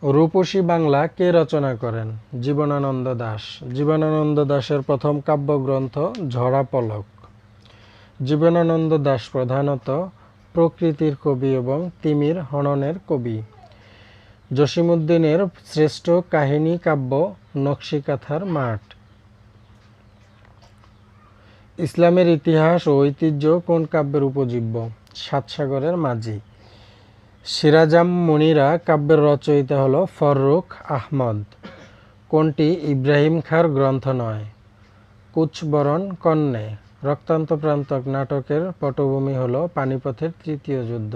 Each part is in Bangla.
রূপসী বাংলা কে রচনা করেন? জীবনানন্দ দাশ। জীবনানন্দ দাশের প্রথম কাব্যগ্রন্থ ঝরা পলক। জীবনানন্দ দাশ প্রধানত প্রকৃতির কবি এবং তিমির হননের কবি। জসীমউদ্দীনের শ্রেষ্ঠ কাহিনী কাব্য নকশিকাঁথার মাঠ। ইসলামের ইতিহাস ও ঐতিহ্য কোন কাব্যের উপজীব্য? সাতসাগরের মাঝি। সিরাজাম মুনিরা কাব্যের রচয়িতা হল ফররুখ আহমদ। কোনটি ইব্রাহিম খাঁর গ্রন্থ নয়? কুচবরণ কন্যে। রক্তান্তপ্রান্তক নাটকের পটভূমি হল পানিপথের তৃতীয় যুদ্ধ।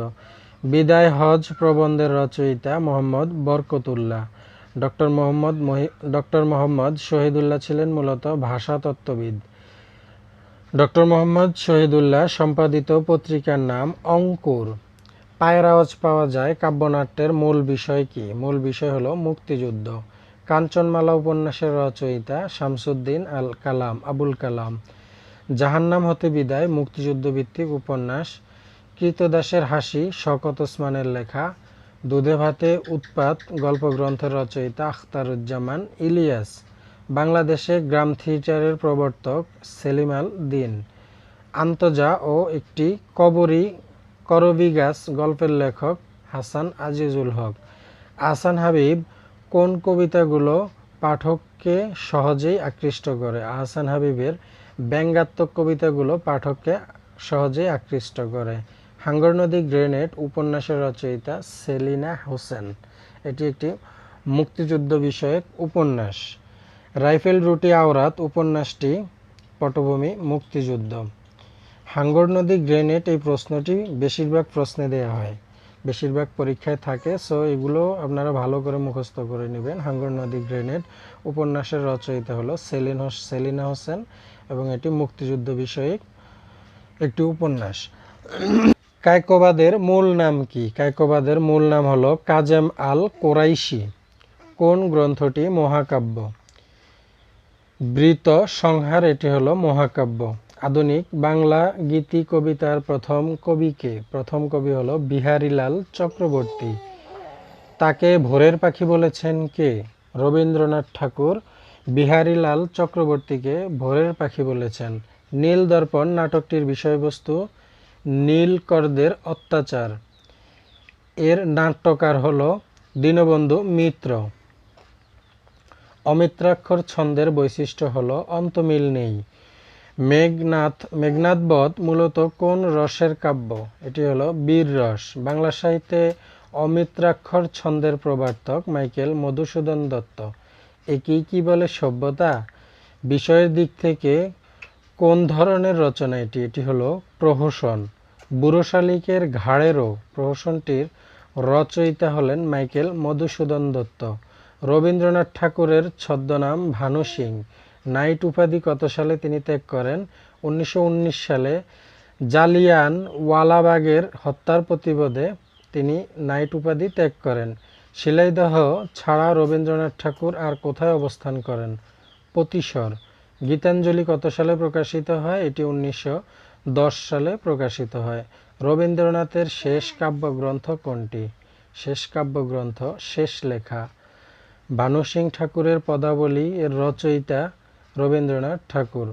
বিদায় হজ প্রবন্ধের রচয়িতা মোহাম্মদ বরকতুল্লাহ। ডক্টর মোহাম্মদ শহীদুল্লাহ ছিলেন মূলত ভাষাতত্ত্ববিদ। ডক্টর মোহাম্মদ শহীদুল্লাহ সম্পাদিত পত্রিকার নাম অঙ্কুর। পায়ের আওয়াজ পাওয়া যায় কাব্যনাট্যের মূল বিষয় কি? মূল বিষয় হলো মুক্তিযুদ্ধ। কাঞ্চনমালা উপন্যাসের রচয়িতা শামসুদ্দিন আবুল কালাম। জাহান্নাম হতে বিদায় মুক্তিযুদ্ধ ভিত্তিক উপন্যাস। কৃতদাসের হাসি শওকত ওসমানের লেখা। দুধে ভাতে উৎপাত গল্পগ্রন্থের রচয়িতা আখতারুজ্জামান ইলিয়াস। বাংলাদেশে গ্রাম থিয়েটারের প্রবর্তক সেলিম আল দীন। আন্তজা ও একটি করবী গাছ গল্পের লেখক হাসান আজিজুল হক। আহসান হাবীব কোন কবিতাগুলো পাঠককে সহজেই আকৃষ্ট করে? আহসান হাবীবের ব্যঙ্গাত্মক কবিতাগুলো পাঠককে সহজেই আকৃষ্ট করে। হাঙ্গর নদী গ্রেনেড উপন্যাসের রচয়িতা সেলিনা হোসেন। এটি একটি মুক্তিযুদ্ধ বিষয়ক উপন্যাস। রাইফেল রুটি আওরাত উপন্যাসটি পটভূমি মুক্তিযুদ্ধ। হাঙ্গর নদী গ্রেনেড এই প্রশ্নটি বেশিরভাগ প্রশ্নে দেওয়া হয়, বেশিরভাগ পরীক্ষায় থাকে, সো এগুলো আপনারা ভালো করে মুখস্থ করে নেবেন। হাঙ্গর নদী গ্রেনেড উপন্যাসের রচয়িতা হলো সেলিনা হোসেন এবং এটি মুক্তিযুদ্ধ বিষয়ক একটি উপন্যাস। কায়কোবাদের মূল নাম কি? কায়কোবাদের মূল নাম হলো কাজেম আল কোরাইশি। কোন গ্রন্থটি মহাকাব্য? বৃত সংহার এটি হলো মহাকাব্য। আধুনিক বাংলা গীতি কবিতার প্রথম কবি কে? প্রথম কবি হলো বিহারীলাল চক্রবর্তী। তাকে ভোরের পাখি বলেছেন কে? রবীন্দ্রনাথ ঠাকুর বিহারীলাল চক্রবর্তীকে ভোরের পাখি বলেছেন। নীল দর্পণ নাটকটির বিষয়বস্তু নীলকরদের অত্যাচার। এর নাট্যকার হলো দীনবন্ধু মিত্র। অমিত্রাক্ষর ছন্দের বৈশিষ্ট্য হলো অন্তমিল নেই। মেঘনাদবধ মূলত কোন রসের কাব্য? এটি হলো বীর রস। বাংলা সাহিত্যে অমিত্রাক্ষর ছন্দের প্রবর্তক মাইকেল মধুসূদন দত্ত। একেই কি বলে সভ্যতা? বিষয়ের দিক থেকে কোন ধরনের রচনা এটি? এটি হলো প্রহসন। বুড়ো শালিকের ঘাড়েরও প্রহসনটির রচয়িতা হলেন মাইকেল মধুসূদন দত্ত। রবীন্দ্রনাথ ঠাকুরের ছদ্মনাম ভানু সিং। নাইট উপাধি কত সালে তিনি ত্যাগ করেন? 1919 সালে জালিয়ানওয়ালাবাগের হত্যার প্রতিবাদে তিনি নাইট উপাধি ত্যাগ করেন। শিলাইদহ ছাড়া রবীন্দ্রনাথ ঠাকুর আর কোথায় অবস্থান করেন? পতিশর। গীতাঞ্জলি কত সালে প্রকাশিত হয়? এটি 1910 সালে প্রকাশিত হয়। রবীন্দ্রনাথের শেষ কাব্যগ্রন্থ কোনটি? শেষ কাব্যগ্রন্থ শেষ লেখা। ভানু সিং ঠাকুরের পদাবলী এর রচয়িতা রবীন্দ্রনাথ ঠাকুর।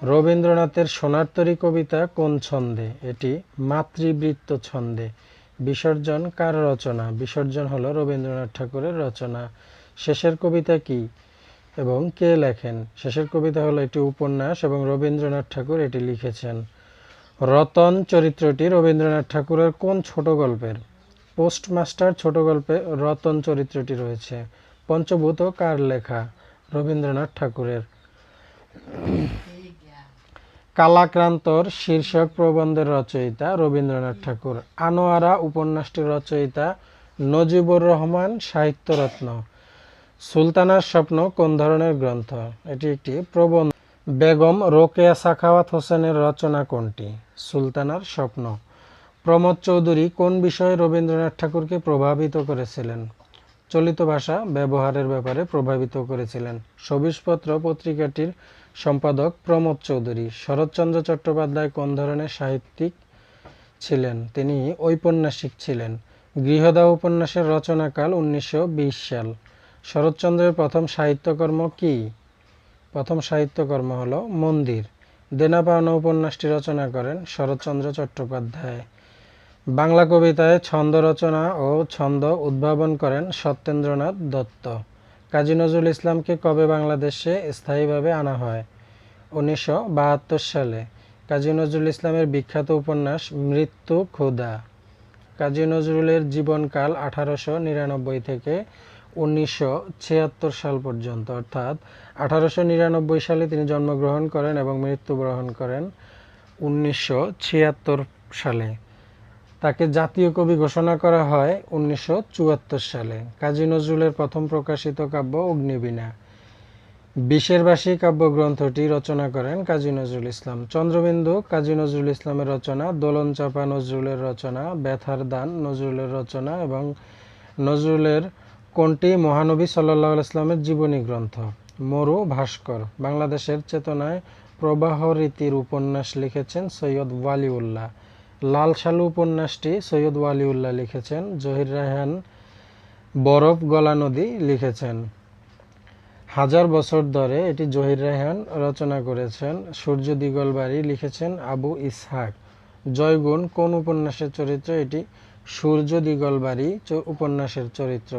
রবীন্দ্রনাথের সোনার তরী কবিতা কোন ছন্দে? এটি মাতৃবৃত্ত ছন্দে। বিসর্জন কার রচনা? বিসর্জন হলো রবীন্দ্রনাথ ঠাকুরের রচনা। শেষের কবিতা কি এবং কে লেখেন? শেষের কবিতা হলো একটি উপন্যাস এবং রবীন্দ্রনাথ ঠাকুর এটি লিখেছেন। রতন চরিত্রটি রবীন্দ্রনাথ ঠাকুরের কোন ছোট গল্পের? পোস্টমাস্টার ছোট গল্পে রতন চরিত্রটি রয়েছে। পঞ্চভূত কার লেখা? রবীন্দ্রনাথ ঠাকুরের। কালাক্রান্তর শীর্ষক প্রবন্ধের রচয়িতা রবীন্দ্রনাথ ঠাকুর। আনোয়ারা উপন্যাসটির রচয়িতা নজিবুর রহমান সাহিত্যরত্ন। সুলতানার স্বপ্ন কোন ধরনের গ্রন্থ? এটি একটি প্রবন্ধ। বেগম রোকেয়া সাখাওয়াত হোসেনের রচনা কোনটি? সুলতানার স্বপ্ন। প্রমোদ চৌধুরী কোন বিষয়ে রবীন্দ্রনাথ ঠাকুরকে প্রভাবিত করেছিলেন? চলিত ভাষা ব্যবহারের ব্যাপারে প্রভাবিত করেছিলেন। সবিশপত্র পত্রিকাটির সম্পাদক প্রমোদ চৌধুরী। শরৎচন্দ্র চট্টোপাধ্যায় কোন ধরনের সাহিত্যিক ছিলেন? তিনি ঔপন্যাসিক ছিলেন। গৃহদাহ উপন্যাসের রচনাকাল 1920 সাল। শরৎচন্দ্রের প্রথম সাহিত্যকর্ম কি? প্রথম সাহিত্যকর্ম হলো মন্দির। দেনা পাওনা উপন্যাসটি রচনা করেন শরৎচন্দ্র চট্টোপাধ্যায়। বাংলা কবিতায় ছন্দ রচনা ও ছন্দ উদ্ভাবন করেন সত্যেন্দ্রনাথ দত্ত। কাজী নজরুল ইসলামকে কবে বাংলাদেশে স্থায়ীভাবে আনা হয়? 1972 সালে। কাজী নজরুল ইসলামের বিখ্যাত উপন্যাস মৃত্যু ক্ষুধা। কাজী নজরুলের জীবনকাল 1899 থেকে 1976 সাল পর্যন্ত, অর্থাৎ 1899 সালে তিনি জন্মগ্রহণ করেন এবং মৃত্যুবরণ করেন 1976 সালে। তাকে জাতীয় কবি ঘোষণা করা হয় 1974 সালে। কাজী নজরুলের প্রথম প্রকাশিত কাব্য অগ্নিবীণা। বিশের বাসী কাব্যগ্রন্থটি রচনা করেন কাজী নজরুল ইসলাম। চন্দ্রবিন্দু কাজী নজরুল ইসলামের রচনা, দোলন চাঁপা নজরুলের রচনা, ব্যথার দান নজরুলের রচনা এবং নজরুলের কোনটি মহানবী সাল্লাল্লাহু আলাইহি ওয়াসাল্লামের জীবনী গ্রন্থ? মরু ভাস্কর। বাংলাদেশের চেতনায় প্রবাহ রীতির উপন্যাস লিখেছেন সৈয়দ ওয়ালিউল্লাহ। লাল সালু উপন্যাসটি সৈয়দ ওয়ালিউল্লাহ লিখেছেন। জহির রায়হান বরফ গলা নদী লিখেছেন। হাজার বছর ধরে এটি জহির রায়হান রচনা করেছেন। সূর্য দিগলবাড়ি লিখেছেন আবু ইসহাক। জয়গুণ কোন উপন্যাসের চরিত্র? এটি সূর্য দিগলবাড়ি উপন্যাসের চরিত্র।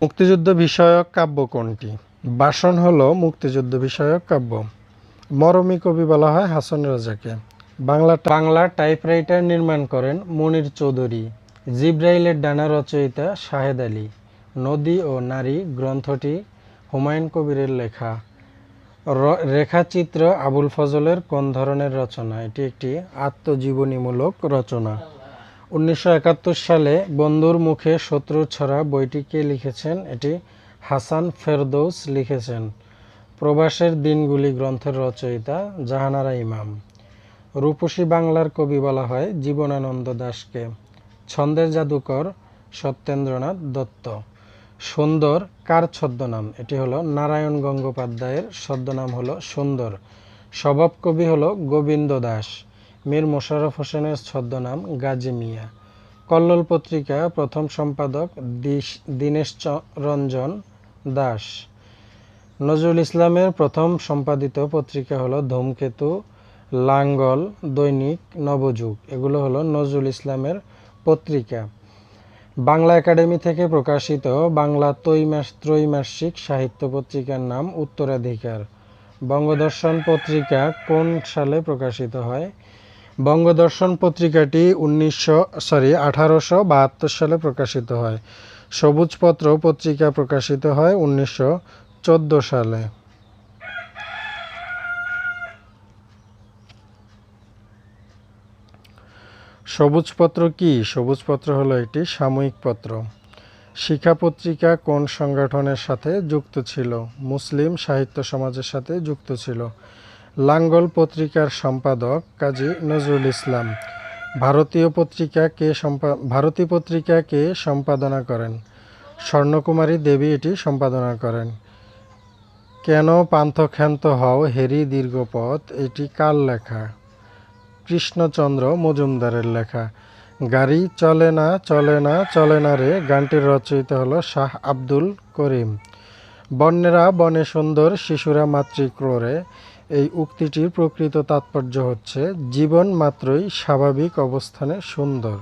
মুক্তিযুদ্ধ বিষয়ক কাব্য কোনটি? বাসন হলো মুক্তিযুদ্ধ বিষয়ক কাব্য। মরমী কবি বলা হয় হাসন রাজাকে। বাংলা টাইপরাইটার নির্মাণ করেন মনির চৌধুরী। জিব্রাইলের ডানা রচয়িতা শাহেদ আলী। নদী ও নারী গ্রন্থটি হুমায়ুন কবিরের লেখা। রেখাচিত্র আবুল ফজলের কোন ধরনের রচনা? এটি একটি আত্মজীবনীমূলক রচনা। 1971 সালে বন্ধুর মুখে শত্রুর ছড়া বইটি কে লিখেছেন? এটি হাসান ফেরদৌস লিখেছেন। প্রবাসের দিনগুলি গ্রন্থের রচয়িতা জাহানারা ইমাম। রূপসী বাংলার কবি বলা হয় জীবনানন্দ দাশকে। ছন্দের জাদুকর সত্যেন্দ্রনাথ দত্ত। সুন্দর কার ছদ্মনাম? এটি হলো নারায়ণ গঙ্গোপাধ্যায়ের ছদ্মনাম হলো সুন্দর। স্বভাব কবি হলো গোবিন্দ দাস। মীর মোশাররফ হোসেনের ছদ্মনাম গাজী মিয়া। কল্লোল পত্রিকা প্রথম সম্পাদক দীনেশ রঞ্জন দাস। নজরুল ইসলামের প্রথম সম্পাদিত পত্রিকা হলো ধূমকেতু, লাঙ্গল, দৈনিক নবযুগ। এগুলো হলো নজরুল ইসলামের পত্রিকা। বাংলা একাডেমি থেকে প্রকাশিত বাংলা ত্রৈমাসিক সাহিত্য পত্রিকার নাম উত্তরাধিকার। বঙ্গদর্শন পত্রিকা কোন সালে প্রকাশিত হয়? বঙ্গদর্শন পত্রিকাটি 1872 সালে প্রকাশিত হয়। সবুজপত্র পত্রিকা প্রকাশিত হয় 1914 সালে। সবুজপত্র কি? সবুজপত্র হলো একটি সাময়িক পত্র। শিক্ষা পত্রিকা কোন সংগঠনের সাথে যুক্ত ছিল? মুসলিম সাহিত্য সমাজের সাথে যুক্ত ছিল। লাঙ্গল পত্রিকার সম্পাদক কাজী নজরুল ইসলাম। ভারতী পত্রিকা কে সম্পাদনা করেন? স্বর্ণকুমারী দেবী এটি সম্পাদনা করেন। কেন পান্থক্ষান্ত হও হেরি দীর্ঘপথ এটি কার লেখা? কৃষ্ণচন্দ্র মজুমদারের লেখা। গাড়ি চলে না চলে না চলে না রে গানটির রচয়িতা হলো শাহ আব্দুল করিম। বন্যেরা বনে সুন্দর, শিশুরা মাতৃক্রোড়ে। এই উক্তিটির প্রকৃত তাৎপর্য হচ্ছে জীবন মাত্রই স্বাভাবিক অবস্থানে সুন্দর।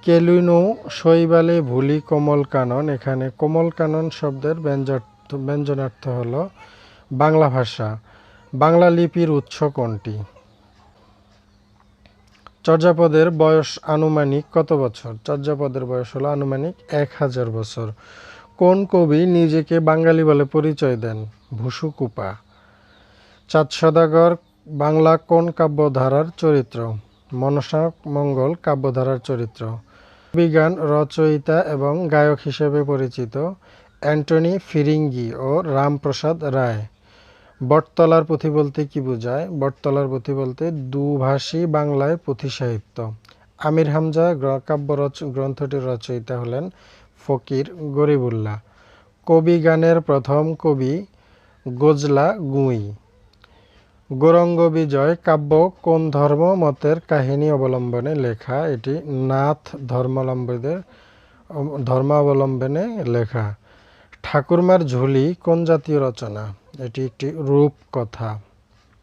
কেলুনু শৈবালে ভুলি কোমল কানন। এখানে কোমল কানন শব্দের ব্যঞ্জনার্থ হলো বাংলা ভাষা। বাংলা লিপির উৎস কোনটি? চর্যাপদের বয়স আনুমানিক কত বছর? চর্যাপদের বয়স হলো আনুমানিক 1000 বছর। কোন কবি নিজেকে বাঙালি বলে পরিচয় দেন? ভুসুকুপা। চাঁদ সওদাগর বাংলা কোন কাব্যধারার চরিত্র? মনসা মঙ্গল কাব্যধারার চরিত্র। কবিগান রচয়িতা এবং গায়ক হিসেবে পরিচিত অ্যান্টনি ফিরিঙ্গি ও রামপ্রসাদ রায়। বটতলার পুঁথি বলতে কি বোঝায়? বটতলার পুঁথি বলতে দুভাষী বাংলায় পুঁথি সাহিত্য। আমির হামজা কাব্য গ্রন্থটির রচয়িতা হলেন ফকির গরিবুল্লাহ। কবি গানের প্রথম কবি গোজলা গুঁই। গৌরাঙ্গ বিজয় কাব্য কোন ধর্ম মতের কাহিনী অবলম্বনে লেখা? এটি নাথ ধর্মাবলম্বনে লেখা। ঠাকুরমার ঝুলি কোন জাতীয় রচনা? এটি একটি রূপকথা।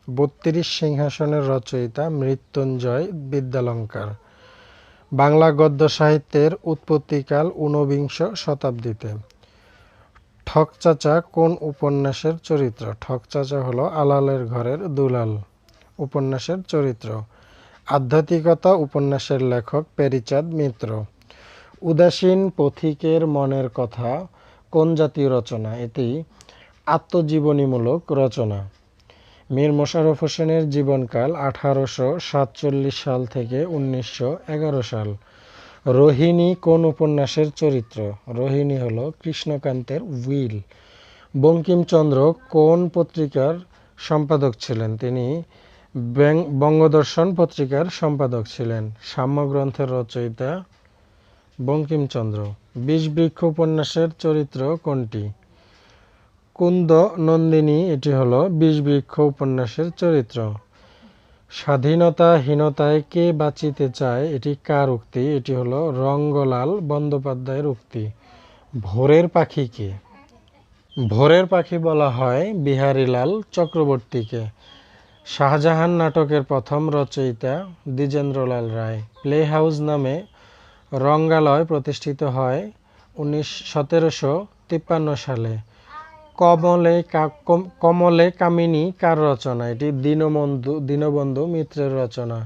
৩২ সিংহাসনের রচয়িতা মৃত্যুঞ্জয় বিদ্যালঙ্কার। বাংলা গদ্য সাহিত্যের উৎপত্তিকাল ঊনবিংশ শতাব্দীতে। ঠকচাচা কোন উপন্যাসের চরিত্র? ঠকচাচা হলো আলালের ঘরের দুলাল উপন্যাসের চরিত্র। আধ্যাত্মিকতা উপন্যাসের লেখক পেরিচাঁদ মিত্র। উদাসীন পথিকের মনের কথা কোন জাতীয় রচনা? এটি আত্মজীবনীমূলক রচনা। মীর মশাররফ হোসেনের জীবনকাল 1847 সাল থেকে 1911 সাল। রোহিণী কোন উপন্যাসের চরিত্র? রোহিণী হলো কৃষ্ণকান্তের উইল। বঙ্কিমচন্দ্র কোন পত্রিকার সম্পাদক ছিলেন? তিনি বঙ্গদর্শন পত্রিকার সম্পাদক ছিলেন। সাম্যগ্রন্থের রচয়িতা বঙ্কিমচন্দ্র। বিষবৃক্ষ উপন্যাসের চরিত্র কোনটি? কুন্দ নন্দিনী এটি হলো বিষবৃক্ষ উপন্যাসের চরিত্র। স্বাধীনতাহীনতায় কে বাঁচিতে চায়? এটি কার উক্তি? এটি হলো রঙ্গলাল বন্দ্যোপাধ্যায়ের উক্তি। ভোরের পাখি কে? ভোরের পাখি বলা হয় বিহারীলাল চক্রবর্তীকে। শাহজাহান নাটকের প্রথম রচয়িতা দ্বিজেন্দ্রলাল রায়। প্লে হাউস নামে রঙ্গালয় প্রতিষ্ঠিত হয় 1753 সালে। কমলে কামিনী কার রচনা? এটি দীনবন্ধু মিত্রের রচনা।